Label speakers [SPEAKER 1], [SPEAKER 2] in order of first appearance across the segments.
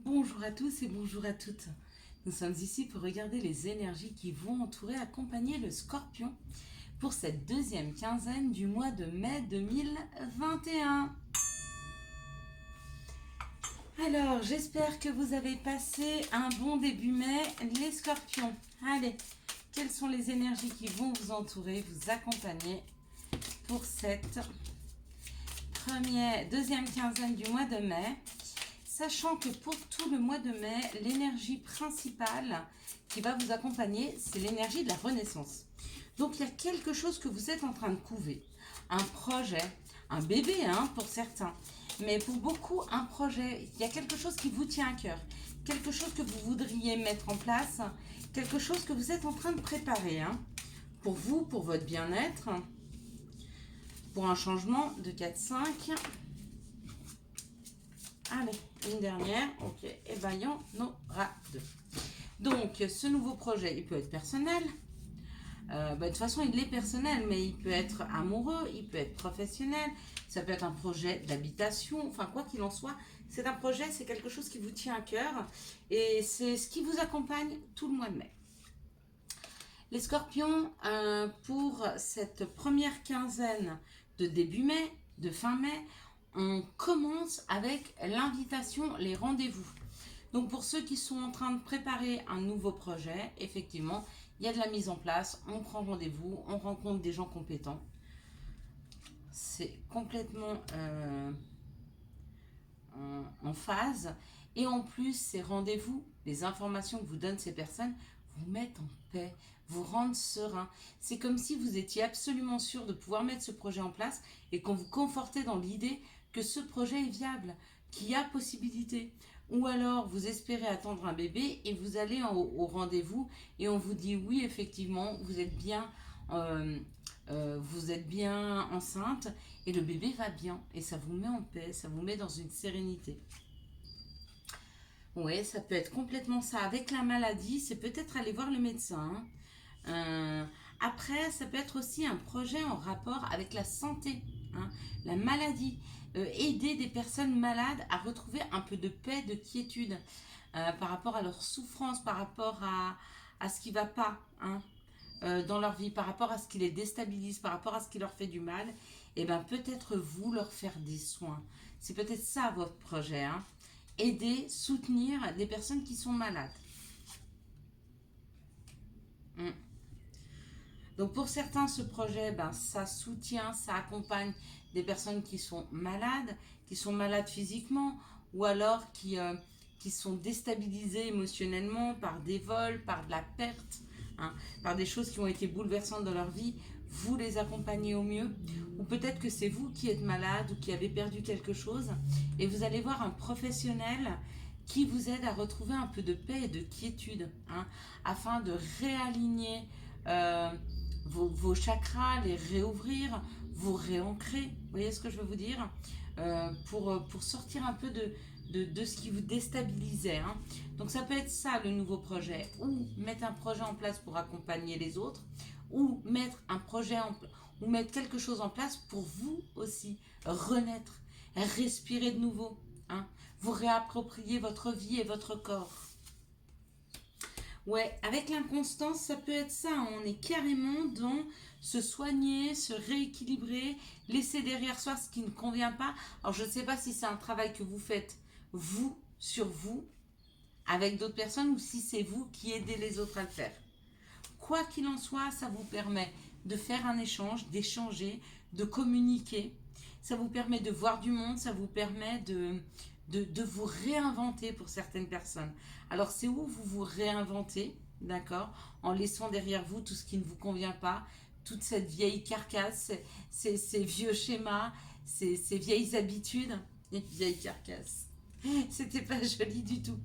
[SPEAKER 1] Bonjour à tous et bonjour à toutes. Nous sommes ici pour regarder les énergies qui vont entourer, accompagner le Scorpion pour cette deuxième quinzaine du mois de mai 2021. Alors, j'espère que vous avez passé un bon début mai, les Scorpions. Allez, quelles sont les énergies qui vont vous entourer, vous accompagner pour cette deuxième quinzaine du mois de mai? Sachant que pour tout le mois de mai, l'énergie principale qui va vous accompagner, c'est l'énergie de la renaissance. Donc il y a quelque chose que vous êtes en train de couver, un projet, un bébé pour certains, mais pour beaucoup un projet, il y a quelque chose qui vous tient à cœur, quelque chose que vous voudriez mettre en place, quelque chose que vous êtes en train de préparer, pour vous, pour votre bien-être, pour un changement de 4-5. Allez, une dernière, ok, et bien il y en aura deux. Donc, ce nouveau projet, il peut être personnel. De toute façon, il est personnel, mais il peut être amoureux, il peut être professionnel, ça peut être un projet d'habitation, enfin quoi qu'il en soit, c'est un projet, c'est quelque chose qui vous tient à cœur et c'est ce qui vous accompagne tout le mois de mai. Les Scorpions, pour cette première quinzaine de début mai, de fin mai, on commence avec l'invitation, les rendez-vous. Donc pour ceux qui sont en train de préparer un nouveau projet, effectivement, il y a de la mise en place, on prend rendez-vous, on rencontre des gens compétents. C'est complètement en phase. Et en plus, ces rendez-vous, les informations que vous donnent ces personnes, vous mettent en paix, vous rendent serein. C'est comme si vous étiez absolument sûr de pouvoir mettre ce projet en place et qu'on vous confortait dans l'idée que ce projet est viable, qu'il y a possibilité. Ou alors vous espérez attendre un bébé et vous allez au rendez-vous et on vous dit oui, effectivement, vous êtes bien enceinte et le bébé va bien et ça vous met en paix, ça vous met dans une sérénité. Oui, ça peut être complètement ça. Avec la maladie, c'est peut-être aller voir le médecin. Après, ça peut être aussi un projet en rapport avec la santé, la maladie. Aider des personnes malades à retrouver un peu de paix, de quiétude par rapport à leur souffrance, par rapport à ce qui ne va pas dans leur vie, par rapport à ce qui les déstabilise, par rapport à ce qui leur fait du mal. Et bien peut-être vous leur faire des soins. C'est peut-être ça votre projet. Aider, soutenir des personnes qui sont malades. Donc pour certains, ce projet, ça soutient, ça accompagne des personnes qui sont malades physiquement, ou alors qui sont déstabilisées émotionnellement par des vols, par de la perte, par des choses qui ont été bouleversantes dans leur vie. Vous les accompagnez au mieux. Ou peut-être que c'est vous qui êtes malade ou qui avez perdu quelque chose et vous allez voir un professionnel qui vous aide à retrouver un peu de paix et de quiétude, afin de réaligner vos chakras, les réouvrir, vous réancrer. Vous voyez ce que je veux vous dire, pour sortir un peu de ce qui vous déstabilisait. Donc ça peut être ça le nouveau projet, ou mettre un projet en place pour accompagner les autres, ou mettre ou mettre quelque chose en place pour vous aussi renaître, respirer de nouveau, vous réapproprier votre vie et votre corps. Ouais, avec l'inconstance, ça peut être ça. On est carrément dans se soigner, se rééquilibrer, laisser derrière soi ce qui ne convient pas. Alors, je ne sais pas si c'est un travail que vous faites, vous, sur vous, avec d'autres personnes, ou si c'est vous qui aidez les autres à le faire. Quoi qu'il en soit, ça vous permet de faire un échange, d'échanger, de communiquer. Ça vous permet de voir du monde, ça vous permet de vous réinventer pour certaines personnes. Alors c'est où vous vous réinventez, d'accord, en laissant derrière vous tout ce qui ne vous convient pas, toute cette vieille carcasse, ces vieux schémas, ces vieilles habitudes, les vieilles carcasses. C'était pas joli du tout.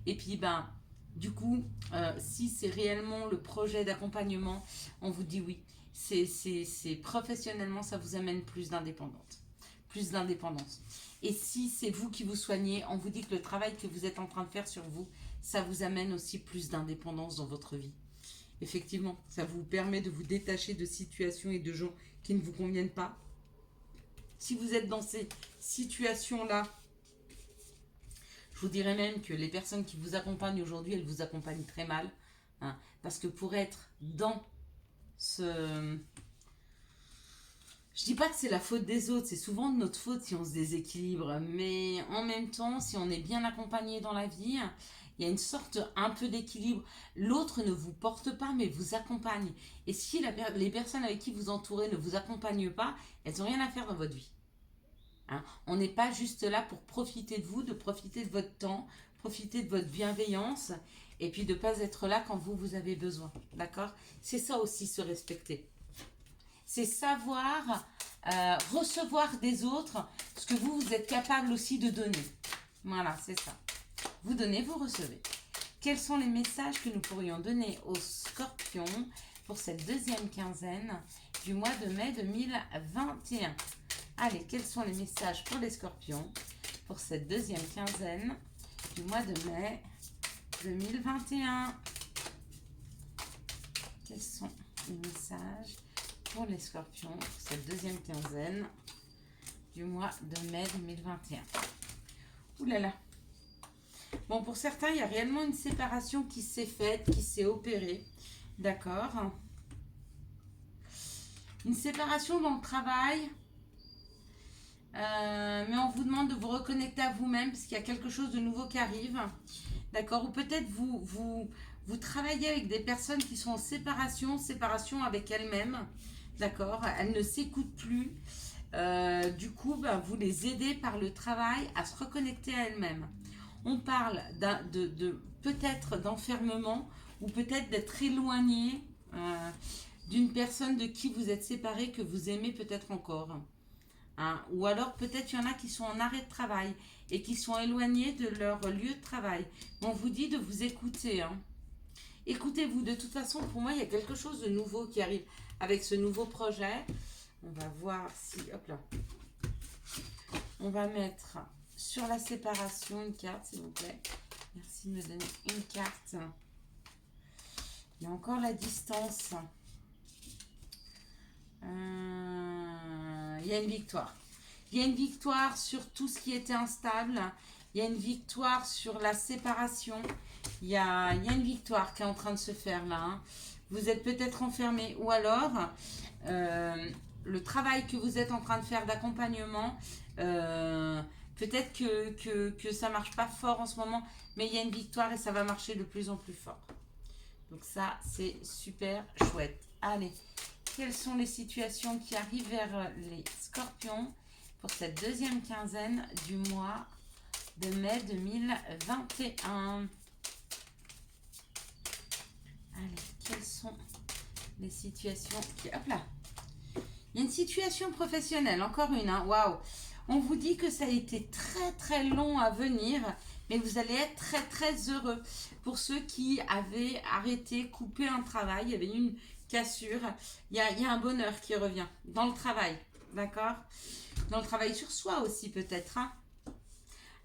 [SPEAKER 1] Et puis du coup, si c'est réellement le projet d'accompagnement, on vous dit oui. C'est professionnellement, ça vous amène plus d'indépendance. Et si c'est vous qui vous soignez, on vous dit que le travail que vous êtes en train de faire sur vous, ça vous amène aussi plus d'indépendance dans votre vie. Effectivement, ça vous permet de vous détacher de situations et de gens qui ne vous conviennent pas. Si vous êtes dans ces situations-là, je vous dirais même que les personnes qui vous accompagnent aujourd'hui, elles vous accompagnent très mal. Hein, parce que pour être dans ce... Je dis pas que c'est la faute des autres, c'est souvent de notre faute si on se déséquilibre. Mais en même temps, si on est bien accompagné dans la vie, il y a une sorte un peu d'équilibre. L'autre ne vous porte pas, mais vous accompagne. Et si les personnes avec qui vous entourez ne vous accompagnent pas, elles n'ont rien à faire dans votre vie. Hein, on n'est pas juste là pour profiter de vous, de profiter de votre temps, profiter de votre bienveillance, et puis de ne pas être là quand vous avez besoin. D'accord? C'est ça aussi, se respecter. C'est savoir recevoir des autres ce que vous êtes capable aussi de donner. Voilà, c'est ça. Vous donnez, vous recevez. Quels sont les messages que nous pourrions donner aux scorpions pour cette deuxième quinzaine du mois de mai 2021? Allez, quels sont les messages pour les scorpions pour cette deuxième quinzaine du mois de mai 2021? Quels sont les messages pour les scorpions pour cette deuxième quinzaine du mois de mai 2021? Ouh là là. Bon, pour certains, il y a réellement une séparation qui s'est faite, qui s'est opérée. D'accord. Une séparation dans le travail. Mais on vous demande de vous reconnecter à vous-même parce qu'il y a quelque chose de nouveau qui arrive. D'accord. Ou peut-être vous travaillez avec des personnes qui sont en séparation avec elles-mêmes. D'accord. Elles ne s'écoutent plus. Du coup, vous les aidez par le travail à se reconnecter à elles-mêmes. On parle peut-être d'enfermement ou peut-être d'être éloigné d'une personne de qui vous êtes séparé, que vous aimez peut-être encore. Hein. Ou alors peut-être il y en a qui sont en arrêt de travail et qui sont éloignés de leur lieu de travail. On vous dit de vous écouter. Hein. Écoutez-vous. De toute façon, pour moi, il y a quelque chose de nouveau qui arrive avec ce nouveau projet. On va voir si... Hop là. On va mettre sur la séparation une carte, s'il vous plaît. Merci de me donner une carte. Il y a encore la distance. Il y a une victoire. Il y a une victoire sur tout ce qui était instable. Il y a une victoire sur la séparation. Il y a une victoire qui est en train de se faire là. Hein. Vous êtes peut-être enfermé ou alors le travail que vous êtes en train de faire d'accompagnement, peut-être que ça ne marche pas fort en ce moment, mais il y a une victoire et ça va marcher de plus en plus fort. Donc ça, c'est super chouette. Allez, quelles sont les situations qui arrivent vers les scorpions pour cette deuxième quinzaine du mois de mai 2021? Allez, quelles sont les situations qui... Hop là. Il y a une situation professionnelle, encore une. Hein. Waouh. On vous dit que ça a été très très long à venir, mais vous allez être très très heureux. Pour ceux qui avaient arrêté, coupé un travail, il y avait une cassure, il y a un bonheur qui revient dans le travail, d'accord? Dans le travail sur soi aussi peut-être. Hein.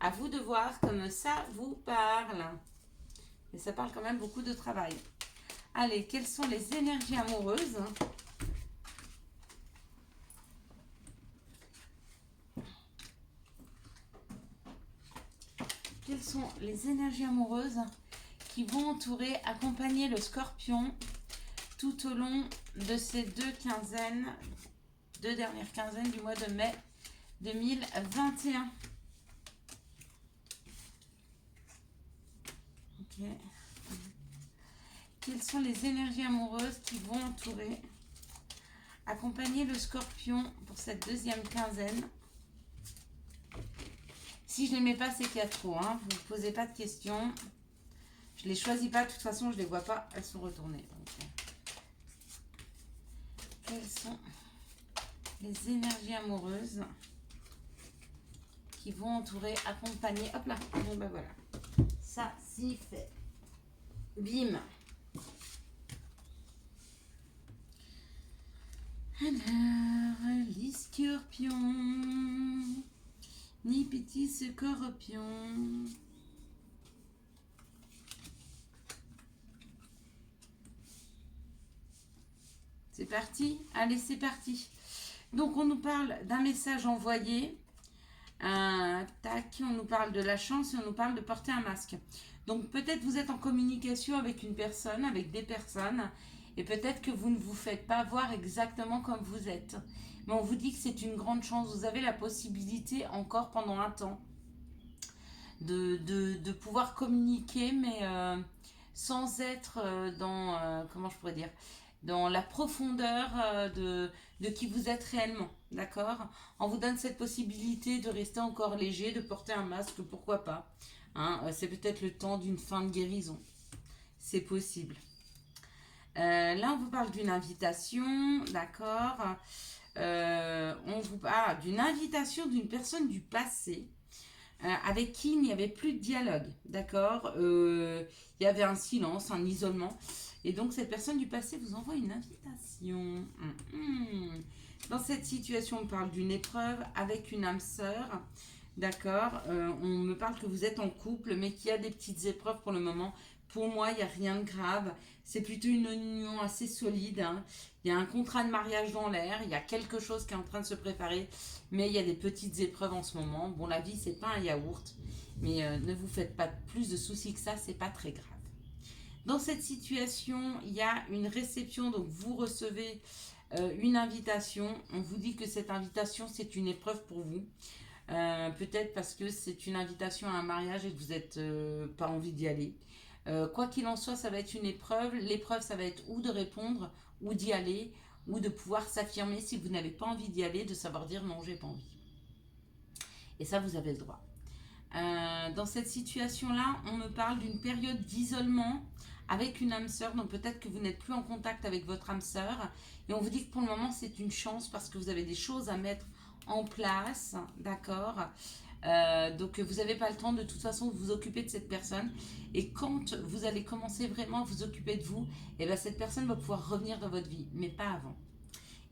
[SPEAKER 1] À vous de voir comme ça vous parle. Mais ça parle quand même beaucoup de travail. Allez, quelles sont les énergies amoureuses ? Quelles sont les énergies amoureuses qui vont entourer, accompagner le scorpion tout au long de ces deux dernières quinzaines du mois de mai 2021. Ok. Quelles sont les énergies amoureuses qui vont entourer, accompagner le scorpion pour cette deuxième quinzaine? Si je ne les mets pas, c'est qu'il y a trop. Hein. Vous ne posez pas de questions. Je ne les choisis pas. De toute façon, je ne les vois pas. Elles sont retournées. Okay. Quelles sont les énergies amoureuses qui vont entourer, accompagner? Hop là. Bon, ben voilà. Ça, s'y fait. Bim. Alors, les scorpions... Ni petit scorpion. C'est parti? Allez, c'est parti. Donc, on nous parle d'un message envoyé Tac, on nous parle de la chance et on nous parle de porter un masque. Donc peut-être vous êtes en communication avec une personne, avec des personnes, et peut-être que vous ne vous faites pas voir exactement comme vous êtes. Mais on vous dit que c'est une grande chance. Vous avez la possibilité encore pendant un temps de pouvoir communiquer, mais sans être dans, comment je pourrais dire, dans la profondeur de qui vous êtes réellement, d'accord. On vous donne cette possibilité de rester encore léger, de porter un masque, pourquoi pas. Hein, c'est peut-être le temps d'une fin de guérison. C'est possible. Là, on vous parle d'une invitation, d'accord. On vous parle d'une invitation d'une personne du passé avec qui il n'y avait plus de dialogue, d'accord. Il y avait un silence, un isolement. Et donc, cette personne du passé vous envoie une invitation. Dans cette situation, on parle d'une épreuve avec une âme sœur. D'accord. On me parle que vous êtes en couple, mais qu'il y a des petites épreuves pour le moment. Pour moi, il n'y a rien de grave. C'est plutôt une union assez solide. Hein. Il y a un contrat de mariage dans l'air. Il y a quelque chose qui est en train de se préparer. Mais il y a des petites épreuves en ce moment. Bon, la vie, c'est pas un yaourt. Mais ne vous faites pas plus de soucis que ça. C'est pas très grave. Dans cette situation, il y a une réception. Donc, vous recevez une invitation. On vous dit que cette invitation, c'est une épreuve pour vous. Peut-être parce que c'est une invitation à un mariage et que vous n'êtes pas envie d'y aller. Quoi qu'il en soit, ça va être une épreuve. L'épreuve, ça va être ou de répondre, ou d'y aller, ou de pouvoir s'affirmer si vous n'avez pas envie d'y aller, de savoir dire non, j'ai pas envie. Et ça, vous avez le droit. Dans cette situation-là, on me parle d'une période d'isolement avec une âme sœur. Donc peut-être que vous n'êtes plus en contact avec votre âme sœur. Et on vous dit que pour le moment, c'est une chance parce que vous avez des choses à mettre en place, d'accord. Donc vous n'avez pas le temps de toute façon de vous occuper de cette personne. Et quand vous allez commencer vraiment à vous occuper de vous, et bien cette personne va pouvoir revenir dans votre vie, mais pas avant.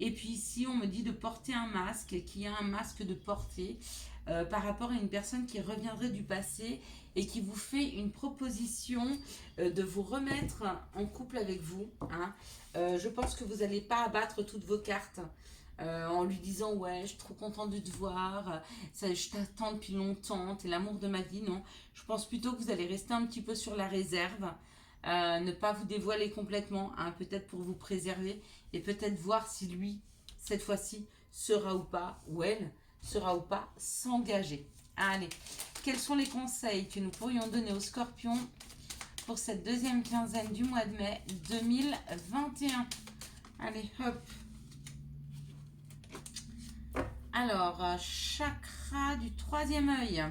[SPEAKER 1] Et puis ici, on me dit de porter un masque, qu'il y a un masque de porter par rapport à une personne qui reviendrait du passé et qui vous fait une proposition de vous remettre en couple avec vous. Hein. Je pense que vous n'allez pas abattre toutes vos cartes. En lui disant ouais je suis trop contente de te voir, ça, je t'attends depuis longtemps, t'es l'amour de ma vie. Non, je pense plutôt que vous allez rester un petit peu sur la réserve, ne pas vous dévoiler complètement, hein, peut-être pour vous préserver et peut-être voir si lui cette fois-ci sera ou pas, ou elle sera ou pas s'engager. Allez, quels sont les conseils que nous pourrions donner aux scorpions pour cette deuxième quinzaine du mois de mai 2021? Allez hop. Alors, chakra du troisième œil.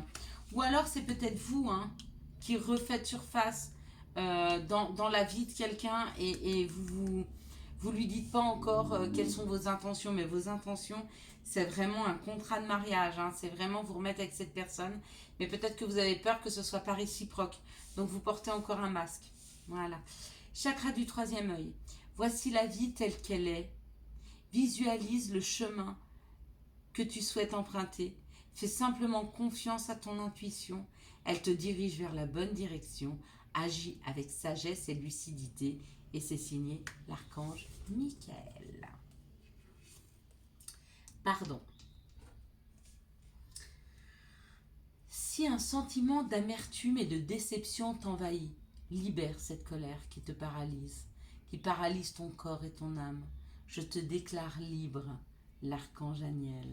[SPEAKER 1] Ou alors, c'est peut-être vous hein, qui refaites surface dans la vie de quelqu'un et vous lui dites pas encore quelles sont vos intentions. Mais vos intentions, c'est vraiment un contrat de mariage. Hein, c'est vraiment vous remettre avec cette personne. Mais peut-être que vous avez peur que ce soit pas réciproque. Donc, vous portez encore un masque. Voilà. Chakra du troisième œil. Voici la vie telle qu'elle est. Visualise le chemin que tu souhaites emprunter. Fais simplement confiance à ton intuition. Elle te dirige vers la bonne direction. Agis avec sagesse et lucidité. Et c'est signé l'archange Michael. Pardon. Si un sentiment d'amertume et de déception t'envahit, libère cette colère qui te paralyse, qui paralyse ton corps et ton âme. Je te déclare libre, l'archange Aniel.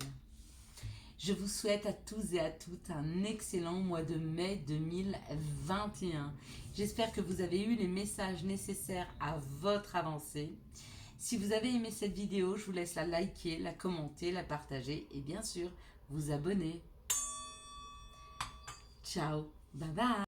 [SPEAKER 1] Je vous souhaite à tous et à toutes un excellent mois de mai 2021. J'espère que vous avez eu les messages nécessaires à votre avancée. Si vous avez aimé cette vidéo, je vous laisse la liker, la commenter, la partager et bien sûr vous abonner. Ciao, bye bye.